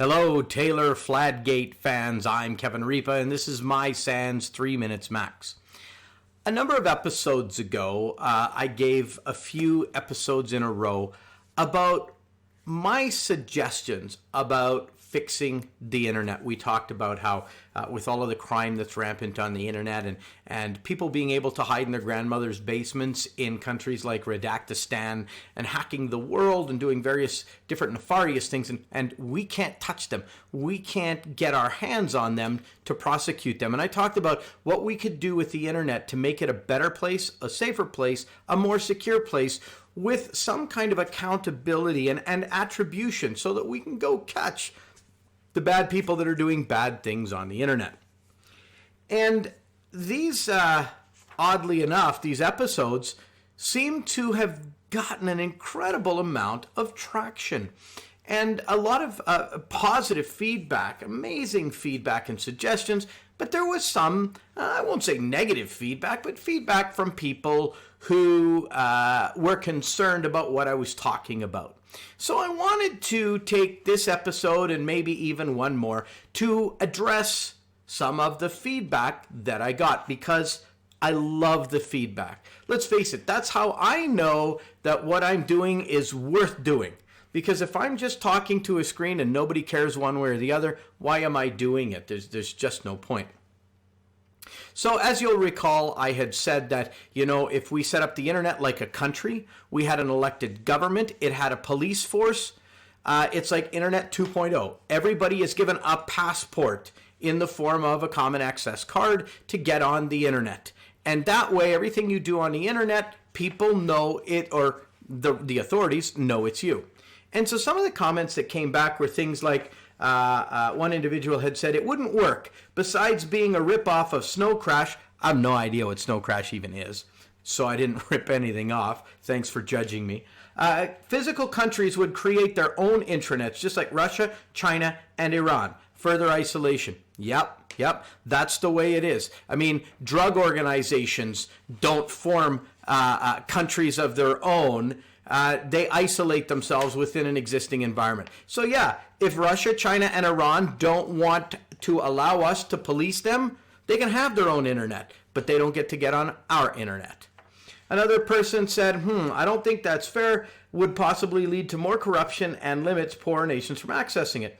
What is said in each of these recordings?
Hello, Taylor Fladgate fans. I'm Kevin Ripa, and this is my Sans 3 Minutes Max. A number of episodes ago, I gave a few episodes in a row about my suggestions about fixing the internet. We talked about how with all of the crime that's rampant on the internet and people being able to hide in their grandmother's basements in countries like Redactistan and hacking the world and doing various different nefarious things, and we can't touch them. We can't get our hands on them to prosecute them. And I talked about what we could do with the internet to make it a better place, a safer place, a more secure place, with some kind of accountability and attribution so that we can go catch the bad people that are doing bad things on the internet. And these, oddly enough, these episodes seem to have gotten an incredible amount of traction and a lot of positive feedback, amazing feedback and suggestions. But there was some, I won't say negative feedback, but feedback from people who were concerned about what I was talking about. So I wanted to take this episode and maybe even one more to address some of the feedback that I got, because I love the feedback. Let's face it, that's how I know that what I'm doing is worth doing. Because if I'm just talking to a screen and nobody cares one way or the other, why am I doing it? There's just no point. So as you'll recall, I had said that, if we set up the internet like a country, we had an elected government, it had a police force, it's like Internet 2.0. Everybody is given a passport in the form of a common access card to get on the internet. And that way, everything you do on the internet, people know it, or the authorities know it's you. And so some of the comments that came back were things like, one individual had said it wouldn't work. Besides being a ripoff of Snow Crash, I have no idea what Snow Crash even is, so I didn't rip anything off. Thanks for judging me. Physical countries would create their own intranets, just like Russia, China, and Iran. Further isolation. Yep, that's the way it is. I mean, drug organizations don't form countries of their own. They isolate themselves within an existing environment. So yeah, if Russia, China, and Iran don't want to allow us to police them, they can have their own internet, but they don't get to get on our internet. Another person said, I don't think that's fair, would possibly lead to more corruption and limits poor nations from accessing it.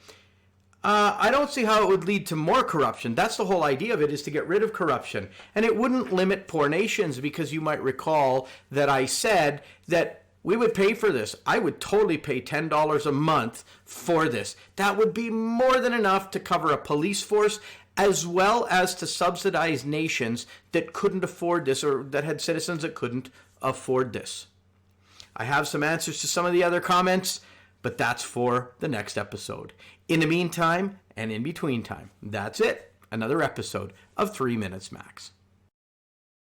I don't see how it would lead to more corruption. That's the whole idea of it, is to get rid of corruption. And it wouldn't limit poor nations, because you might recall that I said that we would pay for this. I would totally pay $10 a month for this. That would be more than enough to cover a police force, as well as to subsidize nations that couldn't afford this, or that had citizens that couldn't afford this. I have some answers to some of the other comments, but that's for the next episode. In the meantime, and in between time, that's it. Another episode of 3 Minutes Max.